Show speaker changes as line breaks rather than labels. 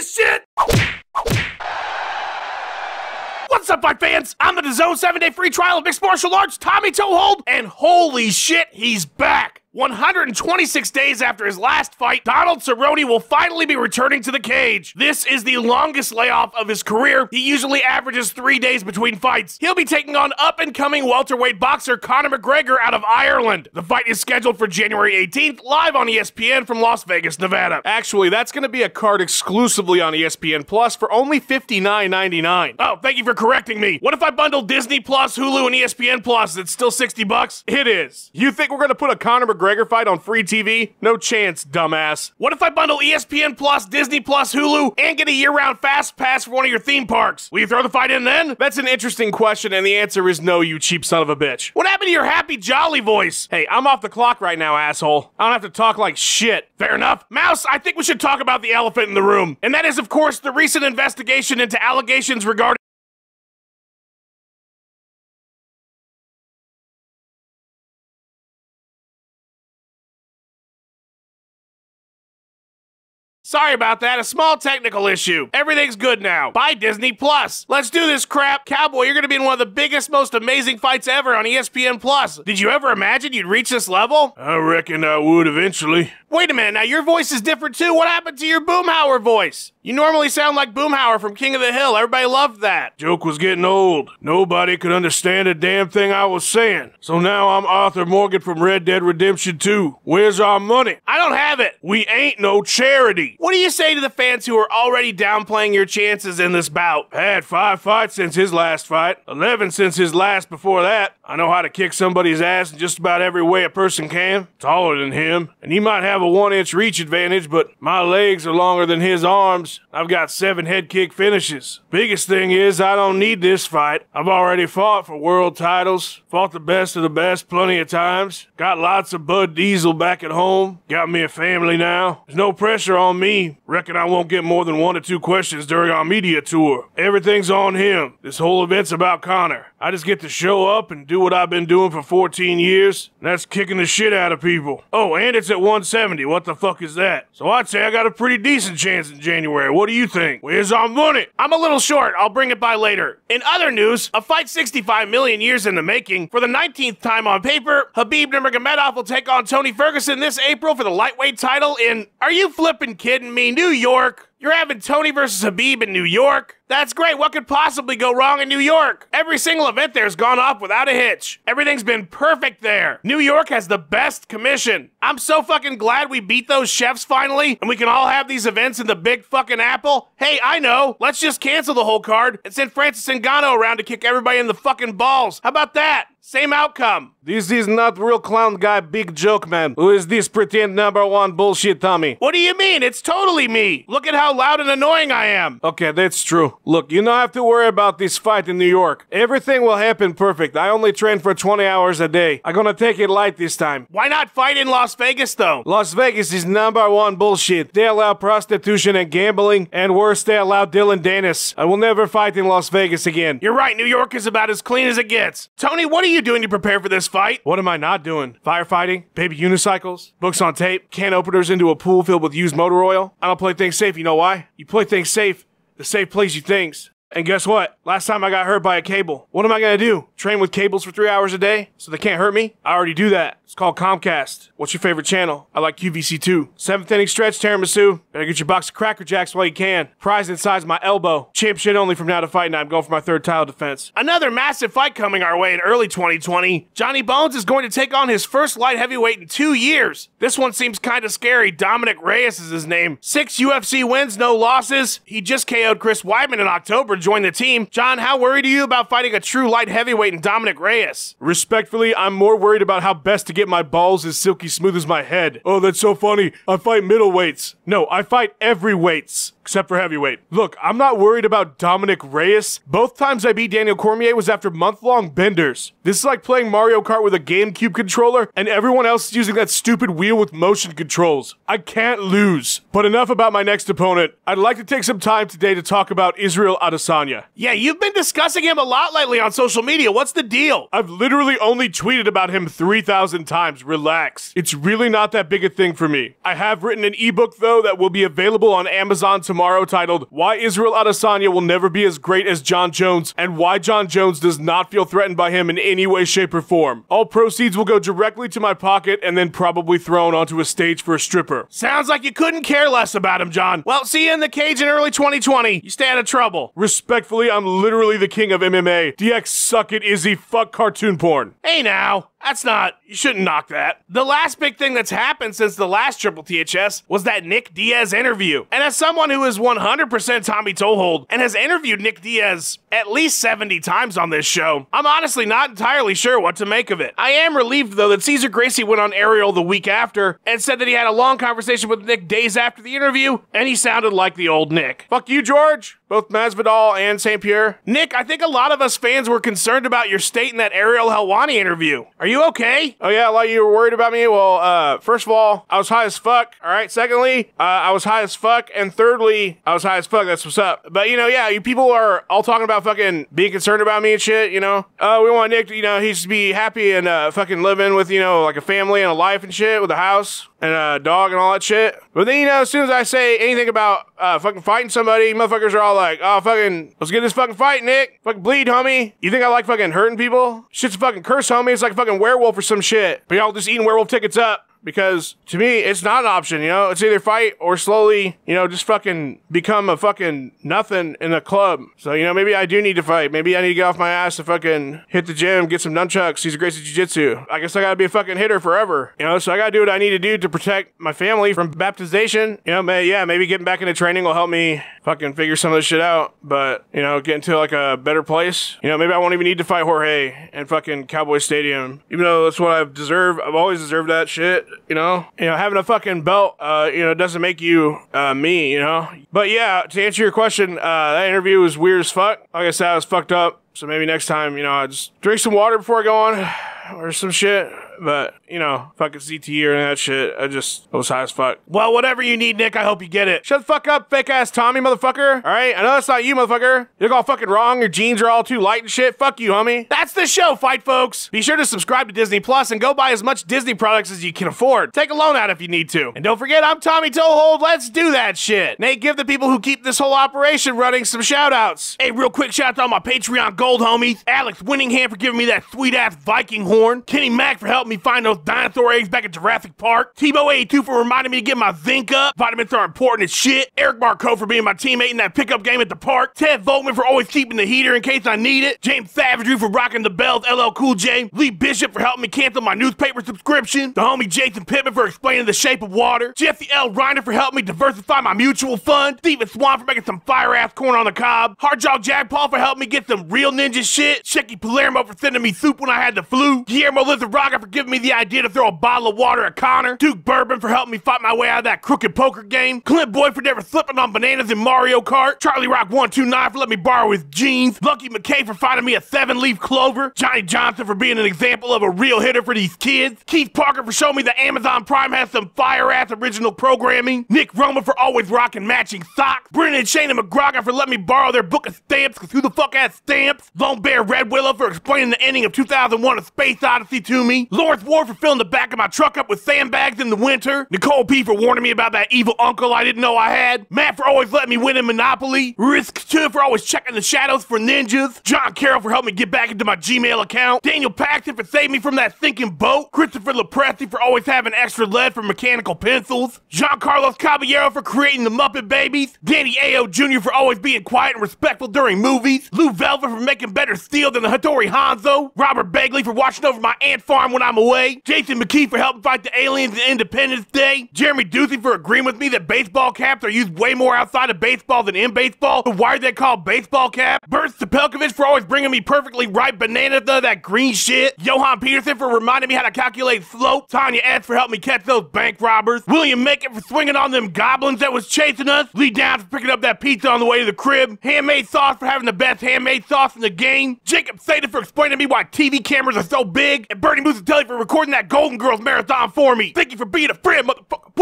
this shit? What's up, fight fans? I'm the DAZN 7-day free trial of mixed martial arts, Tommy Toehold, and holy shit, he's back! 126 days after his last fight, Donald Cerrone will finally be returning to the cage. This is the longest layoff of his career. He usually averages 3 days between fights. He'll be taking on up-and-coming welterweight boxer Conor McGregor out of Ireland. The fight is scheduled for January 18th, live on ESPN from Las Vegas, Nevada. Actually, that's going to be a card exclusively on ESPN Plus for only $59.99. Oh, thank you for correcting me. What if I bundle Disney Plus, Hulu, and ESPN Plus? It's still $60? It is. You think we're going to put a Conor McGregor fight on free TV? No chance, dumbass. What if I bundle ESPN Plus, Disney Plus, Hulu, and get a year-round fast pass for one of your theme parks? Will you throw the fight in then? That's an interesting question, and the answer is no, you cheap son of a bitch. What happened to your happy, jolly voice? Hey, I'm off the clock right now, asshole. I don't have to talk like shit. Fair enough. Mouse, I think we should talk about the elephant in the room. And that is, of course, the recent investigation into allegations regarding Sorry about that, a small technical issue. Everything's good now. Bye, Disney Plus. Let's do this crap. Cowboy, you're gonna be in one of the biggest, most amazing fights ever on ESPN Plus. Did you ever imagine you'd reach this level? I reckon I would eventually. Wait a minute, now your voice is different too. What happened to your Boomhauer voice? You normally sound like Boomhauer from King of the Hill. Everybody loved that. Joke was getting old. Nobody could understand a damn thing I was saying. So now I'm Arthur Morgan from Red Dead Redemption 2. Where's our money? I don't have it. We ain't no charity. What do you say to the fans who are already downplaying your chances in this bout? Had 5 fights since his last fight, 11 since his last before that. I know how to kick somebody's ass in just about every way a person can. Taller than him, and he might have a 1-inch reach advantage, but my legs are longer than his arms. I've got 7 head kick finishes. Biggest thing is I don't need this fight. I've already fought for world titles, fought the best of the best plenty of times, got lots of Bud Diesel back at home, got me a family now. There's no pressure on me. Reckon I won't get more than 1 or 2 questions during our media tour. Everything's on him. This whole event's about Conor. I just get to show up and do what I've been doing for 14 years, and that's kicking the shit out of people. Oh, and it's at 170. What the fuck is that? So I'd say I got a pretty decent chance in January. What do you think? Where's our money? I'm a little short. I'll bring it by later. In other news, a fight 65 million years in the making. For the 19th time on paper, Khabib Nurmagomedov will take on Tony Ferguson this April for the lightweight title in, are you flipping kidding me, New York? You're having Tony versus Khabib in New York? That's great. What could possibly go wrong in New York? Every single event there's gone off without a hitch. Everything's been perfect there. New York has the best commission. I'm so fucking glad we beat those chefs finally, and we can all have these events in the big fucking apple. Hey, I know. Let's just cancel the whole card and send Francis Ngannou around to kick everybody in the fucking balls. How about that? Same outcome. This is not real clown guy, big joke man. Who is this pretend #1 bullshit Tommy? What do you mean? It's totally me. Look at how loud and annoying I am. Okay, that's true. Look, you don't have to worry about this fight in New York. Everything will happen perfect. I only train for 20 hours a day. I'm gonna take it light this time. Why not fight in Las Vegas though? Las Vegas is #1 bullshit. They allow prostitution and gambling, and worse, they allow Dylan Dennis. I will never fight in Las Vegas again. You're right, New York is about as clean as it gets. Tony, what are you doing to prepare for this fight? What am I not doing? Firefighting? Baby unicycles? Books on tape? Can openers into a pool filled with used motor oil? I don't play things safe, you know why? You play things safe, the safe plays you things. And guess what? Last time I got hurt by a cable. What am I gonna do? Train with cables for 3 hours a day so they can't hurt me? I already do that. It's called Comcast. What's your favorite channel? I like QVC2. 7th inning stretch, tiramisu. Better get your box of Cracker Jacks while you can. Prize inside's my elbow. Champ shit only from now to fight night. I'm going for my 3rd title defense. Another massive fight coming our way in early 2020. Johnny Bones is going to take on his first light heavyweight in 2 years. This one seems kind of scary. Dominic Reyes is his name. 6 UFC wins, no losses. He just KO'd Chris Weidman in October, joined the team. John, how worried are you about fighting a true light heavyweight in Dominic Reyes? Respectfully, I'm more worried about how best to get my balls as silky smooth as my head. Oh, that's so funny. I fight middleweights. No, I fight every weights. Except for heavyweight. Look, I'm not worried about Dominic Reyes. Both times I beat Daniel Cormier was after month-long benders. This is like playing Mario Kart with a GameCube controller and everyone else is using that stupid wheel with motion controls. I can't lose. But enough about my next opponent. I'd like to take some time today to talk about Israel Adesanya. Yeah, you've been discussing him a lot lately on social media. What's the deal? I've literally only tweeted about him 3,000 times. Relax. It's really not that big a thing for me. I have written an ebook though that will be available on Amazon tomorrow
tomorrow titled, Why Israel Adesanya Will Never Be As Great as John Jones and Why John Jones Does Not Feel Threatened by Him in Any Way, Shape, or Form. All proceeds will go directly to my pocket and then probably thrown onto a stage for a stripper.
Sounds like you couldn't care less about him, John. Well, see you in the cage in early 2020. You stay out of trouble.
Respectfully, I'm literally the king of MMA. DX, suck it, Izzy. Fuck cartoon porn.
Hey now. That's not, you shouldn't knock that. The last big thing that's happened since the last Triple THS was that Nick Diaz interview. And as someone who is 100% Tommy Toehold and has interviewed Nick Diaz at least 70 times on this show, I'm honestly not entirely sure what to make of it. I am relieved though that Cesar Gracie went on Ariel the week after and said that he had a long conversation with Nick days after the interview and he sounded like the old Nick.
Fuck you, George. Both Masvidal and St. Pierre.
Nick, I think a lot of us fans were concerned about your state in that Ariel Helwani interview. Are you okay?
Oh yeah, a lot of you were worried about me. Well, first of all, I was high as fuck. All right. Secondly, I was high as fuck. And thirdly, I was high as fuck. That's what's up. But you know, yeah, you people are all talking about fucking being concerned about me and shit. You know, we want Nick to, you know, he should be happy and fucking living with, you know, like a family and a life and shit with a house and a dog and all that shit. But then, you know, as soon as I say anything about fucking fighting somebody, motherfuckers are all like, oh, fucking, let's get this fucking fight, Nick. Fucking bleed, homie. You think I like fucking hurting people? Shit's a fucking curse, homie. It's like a fucking werewolf or some shit. But y'all just eating werewolf tickets up. Because, to me, it's not an option, you know? It's either fight or slowly, you know, just fucking become a fucking nothing in a club. So, you know, maybe I do need to fight. Maybe I need to get off my ass to fucking hit the gym, get some nunchucks, Cesar Gracie Jiu-Jitsu. I guess I gotta be a fucking hitter forever, you know? So I gotta do what I need to do to protect my family from baptization. You know, maybe getting back into training will help me fucking figure some of this shit out. But, you know, get into, like, a better place. You know, maybe I won't even need to fight Jorge in fucking Cowboy Stadium. Even though that's what I've deserved. I've always deserved that shit. You know, having a fucking belt, you know, doesn't make you, me, you know? But yeah, to answer your question, that interview was weird as fuck. Like I said, I was fucked up. So maybe next time, you know, I just drink some water before I go on or some shit. But, you know, fucking CTE or that shit, I was high as fuck.
Well, whatever you need, Nick, I hope you get it.
Shut the fuck up, fake ass Tommy, motherfucker. All right, I know that's not you, motherfucker. You look all fucking wrong. Your jeans are all too light and shit. Fuck you, homie.
That's the show, fight folks. Be sure to subscribe to Disney Plus and go buy as much Disney products as you can afford. Take a loan out if you need to. And don't forget, I'm Tommy Toehold. Let's do that shit. Nate, give the people who keep this whole operation running some shout outs. Hey, real quick shout out to all my Patreon gold homies. Alex Winningham for giving me that sweet ass Viking horn. Kenny Mack for helping me find those dinosaur eggs back at Jurassic Park. Tebow82 for reminding me to get my zinc up. Vitamins are important as shit. Eric Barco for being my teammate in that pickup game at the park. Ted Volkman for always keeping the heater in case I need it. Jamez Savagery for rocking the bells. LL Cool J. Lee Bishop for helping me cancel my newspaper subscription. The homie Jason Pittman for explaining the shape of water. Jesse L. Reiner for helping me diversify my mutual fund. Steven Swan for making some fire-ass corn on the cob. Hardjaw Jack Paul for helping me get some real ninja shit. Shecky Palermo for sending me soup when I had the flu. Guillermo Lizarraga for giving me the idea to throw a bottle of water at Connor. Duke Bourbon for helping me fight my way out of that crooked poker game. Clint Boyd for never slipping on bananas in Mario Kart. Charlie Rock 129 for letting me borrow his jeans. Lucky McKay for finding me a 7-leaf clover. Johnny Johnson for being an example of a real hitter for these kids. Keith Parker for showing me that Amazon Prime has some fire-ass original programming. Nick Roma for always rocking matching socks. Brennan and Shayna McGrogan for letting me borrow their book of stamps, because who the fuck has stamps? Lone Bear Red Willow for explaining the ending of 2001 A Space Odyssey to me. Lawrence Ward for filling the back of my truck up with sandbags in the winter. Nicole P for warning me about that evil uncle I didn't know I had. Matt for always letting me win in Monopoly. Risk 2 for always checking the shadows for ninjas. John Carroll for helping me get back into my Gmail account. Daniel Paxton for saving me from that sinking boat. Christopher Lepresti for always having extra lead for mechanical pencils. Giancarlos Caballero for creating the Muppet Babies. Danny Ayo Jr. for always being quiet and respectful during movies. Lue Velve for making better steel than the Hattori Hanzo. Robert Begley for watching over my ant farm when I'm away. Jason McKee for helping fight the aliens in Independence Day. Jeremy Ducey for agreeing with me that baseball caps are used way more outside of baseball than in baseball. But why are they called baseball caps? Bert Stapelkovich for always bringing me perfectly ripe bananas to that green shit. Johan Peterson for reminding me how to calculate slope. Tanya S for helping me catch those bank robbers. William Macon for swinging on them goblins that was chasing us. Lee Downs for picking up that pizza on the way to the crib. Handmade Sauce for having the best handmade sauce in the game. Jacob Saden for explaining to me why TV cameras are so big. And Bernie Musatelli for recording that Golden Girls marathon for me. Thank you for being a friend, motherfucker.